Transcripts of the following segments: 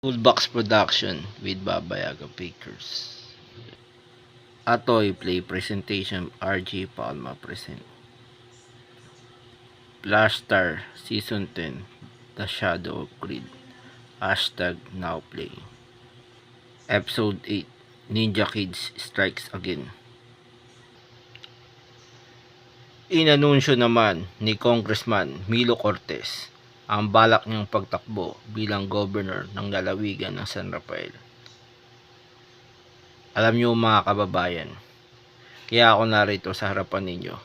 Toolbox Production with Babayaga Pictures. Atoy Play Presentation RG Palma present. Flash Star Season 10 The Shadow of Creed. Hashtag Now Play. Episode 8 Ninja Kids Strikes Again. Inanunsyo naman ni Congressman Milo Cortez ang balak niyang pagtakbo bilang governor ng lalawigan ng San Rafael. Alam niyo mga kababayan, kaya ako narito sa harapan ninyo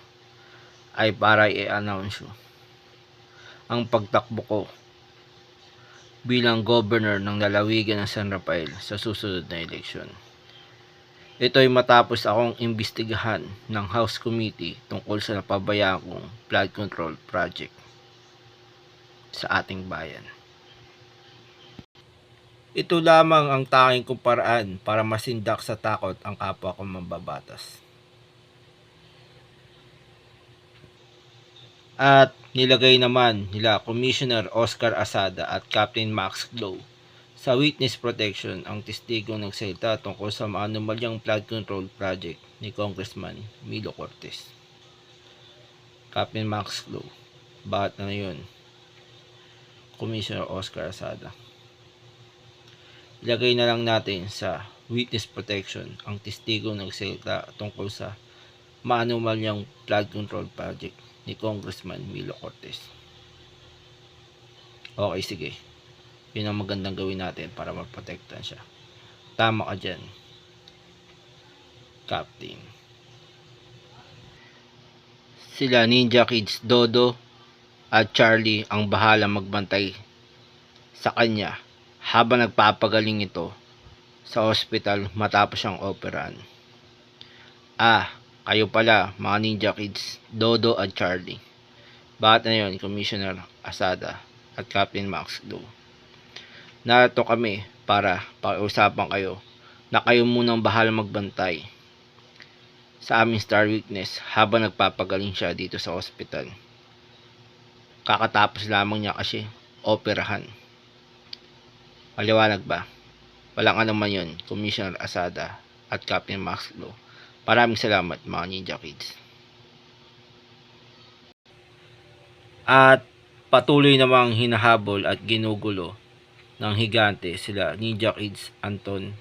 ay para i-announce ang pagtakbo ko bilang governor ng lalawigan ng San Rafael sa susunod na eleksyon. Ito ay matapos akong imbestigahan ng House Committee tungkol sa napabayaan kong flood control project sa ating bayan. Ito lamang ang tanging kong paraan para masindak sa takot ang kapwa kong mambabatas. At nilagay naman nila Commissioner Oscar Asada at Captain Max Glow sa witness protection ang testigong nagsalita tungkol sa maanumalyang flood control project ni Congressman Milo Cortez. Captain Max Glow, bakit na yun? Commissioner Oscar Asada. Ilagay na lang natin sa witness protection ang testigong nagsalita tungkol sa maanumalyang flood control project ni Congressman Milo Cortez. Okay, sige. Yun ang magandang gawin natin para maprotektan siya. Tama ka dyan, Captain. Sila Ninja Kids Dodo at Charlie ang bahala magbantay sa kanya habang nagpapagaling ito sa ospital matapos siyang operahan. Kayo pala mga Ninja Kids Dodo at Charlie. Bakit na yun, Commissioner Asada at Captain Max Glow? Narito kami para pakiusapan kayo na kayo munang bahala magbantay sa aming star witness habang nagpapagaling siya dito sa ospital. Kakatapos lamang niya kasi operahan. Maliwanag ba? Walang anuman yun, Commissioner Asada at Captain Max Glow. Maraming salamat mga Ninja Kids. At patuloy namang hinahabol at ginugulo ng higante sila Ninja Kids Anton,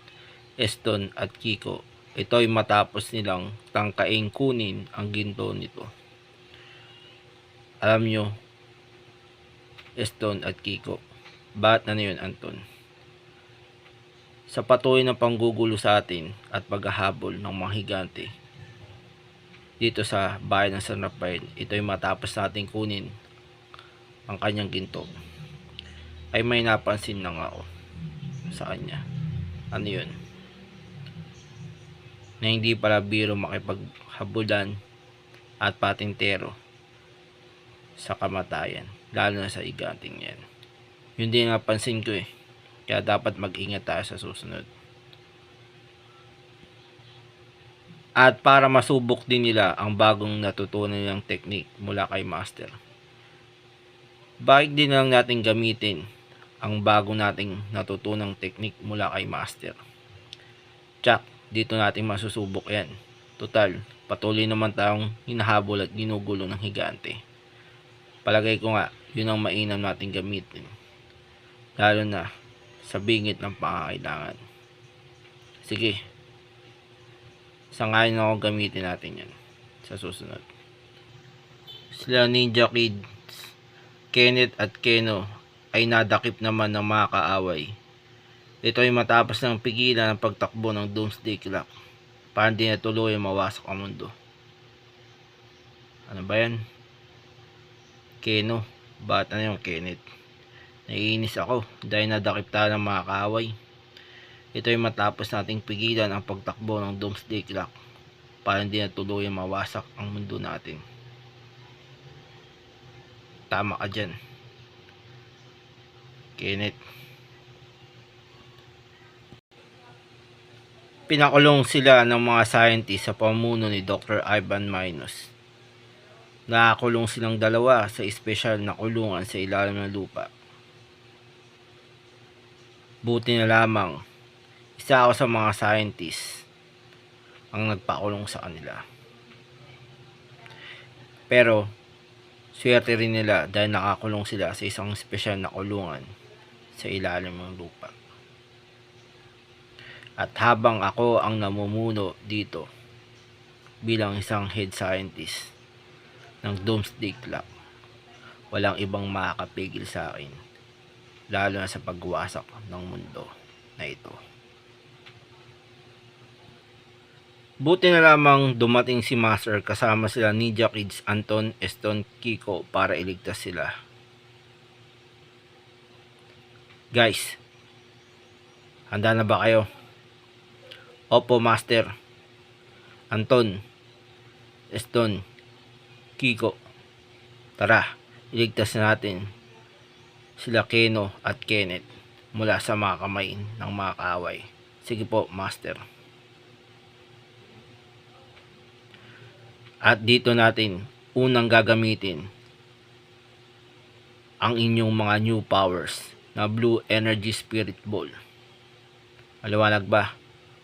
Eston at Kiko. Ito ay matapos nilang tangkaing kunin ang ginto nito. Alam nyo, Eston at Kiko, bakit na yun, Anton? Sa patuloy na panggugulo sa atin at paghahabol ng mga higante dito sa bayan ng San Rafael, ito ay matapos nating kunin ang kanyang ginto, ay may napansin lang ako sa kanya. Ano yun? Na hindi pala biro makipaghabulan at patintero sa kamatayan, lalo na sa higanting yan. Yun din napansin ko eh. Kaya dapat mag-ingat tayo sa susunod. At para masubok din nila ang bagong natutunan nilang technique mula kay Master, bakit din lang natin gamitin ang bago nating natutunang technique mula kay Master? Tsak, dito natin masusubok yan. Total, patuloy naman tayong hinahabol at ginugulo ng higante. Palagay ko nga, yun ang mainam nating gamitin. Lalo na sa bingit ng pangangailangan. Sige, sangayon ako gamitin natin yan sa susunod. Sila Ninja Kids, Kenneth at Keno ay nadakip naman ng mga kaaway. Ito ay matapos ng pigilan ng pagtakbo ng Doomsday Clock para hindi na tuloy mawasak ang mundo. Ano ba yan? Keno, bakit na yung Kenneth? Naiinis ako dahil nadakip tayo ng mga kaaway. Ito ay matapos nating pigilan ang pagtakbo ng Doomsday Clock para hindi na tuloy mawasak ang mundo natin. Tama ka dyan, Kenneth. Pinakulong sila ng mga scientist sa pamuno ni Dr. Ivan Minos. Nakakulong silang dalawa sa espesyal na kulungan sa ilalim ng lupa. Buti na lamang, isa ako sa mga scientist ang nagpakulong sa kanila. Pero, swerte rin nila dahil nakakulong sila sa isang espesyal na kulungan sa ilalim ng lupa. At habang ako ang namumuno dito bilang isang head scientist ng Doomsday Clock, walang ibang makakapigil sa akin, lalo na sa pagwasak ng mundo na ito. Buti na lamang dumating si Master kasama sila Ninja Kids, Anton, Eston, Kiko para iligtas sila. Guys, handa na ba kayo? Opo, Master. Anton, Eston, Kiko, tara, iligtas natin sila Keno at Kenneth mula sa mga kamay ng mga kaaway. Sige po, Master. At dito natin unang gagamitin ang inyong mga new powers na Blue Energy Spirit Ball. Maliwanag ba?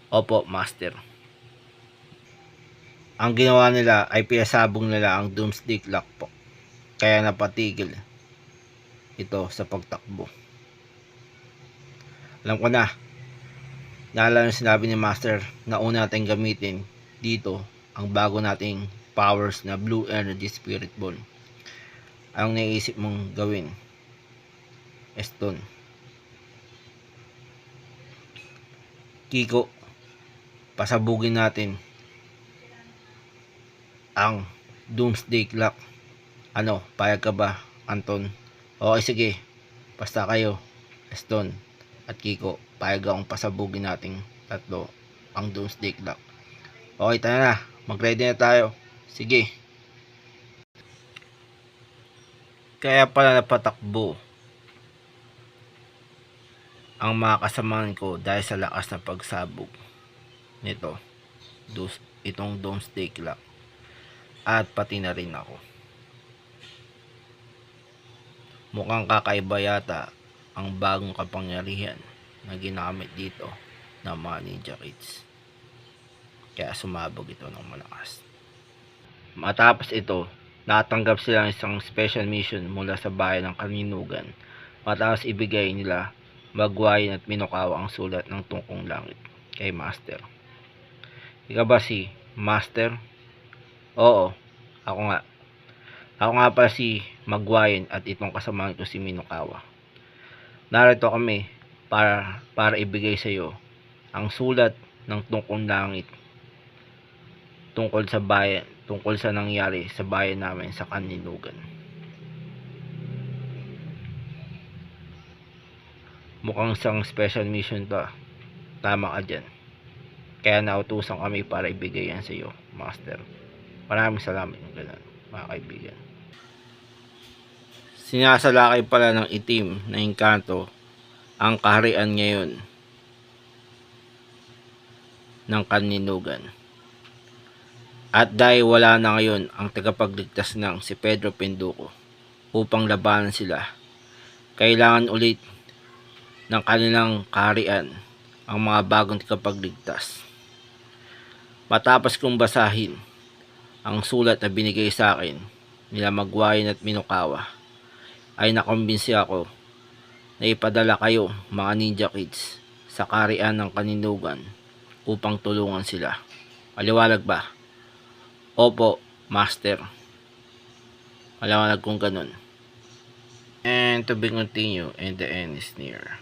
Opo, Master. Ang ginawa nila ay pinasabog nila ang Doomsday Clock po. Kaya napatigil ito sa pagtakbo. Alam ko na. Naalala yung sinabi ni Master na una natin gamitin dito ang bago nating powers na Blue Energy Spirit Ball. Anong naisip mong gawin, Eston? Kiko, pasabugin natin ang Doomsday Clock. Ano, payag ka ba, Anton? Okay, sige. Basta kayo, Eston at Kiko, payag akong pasabugin nating tatlo ang Doomsday Clock. Okay, tayo na. Mag-ready na tayo. Sige. Kaya pala napatakbo ang mga kasamahan ko dahil sa lakas na pagsabog nito, itong Doomsday Clock, at pati na rin ako. Mukhang kakaiba yata ang bagong kapangyarihan na ginamit dito ng mga Ninja Kids, kaya sumabog ito ng malakas. Matapos ito, natanggap sila ng isang special mission mula sa bayan ng Kaninugan matapos ibigay nila Magwayin at Minokawa ang sulat ng tungkong langit kay Master. Ikaw ba si Master? Oo, ako nga. Ako nga pala si Magwayin at itong kasamahan ko si Minokawa. Narito kami para ibigay sa iyo ang sulat ng tungkong langit tungkol sa nangyari sa bayan namin sa Kaninugan. Mukhang isang special mission to. Tama ka dyan. Kaya nautusan kami para ibigay yan sa iyo, Master. Maraming salamat ng ganun, mga kaibigan. Sinasalakay pala ng itim na engkanto ang kaharian ngayon ng Kaninugan. At dahil wala na ngayon ang tagapagligtas ng si Pedro Pinduco upang labanan sila, kailangan ulit ng kanilang kaharian ang mga bagong tagapagligtas. Matapos kong basahin ang sulat na binigay sa akin nila Magwayin at Minokawa, ay nakumbinsi ako na ipadala kayo, mga Ninja Kids, sa kaharian ng Kaninugan upang tulungan sila. Maliwanag ba? Opo, Master. Maliwanag kung ganun. And to be continued, and the end is near.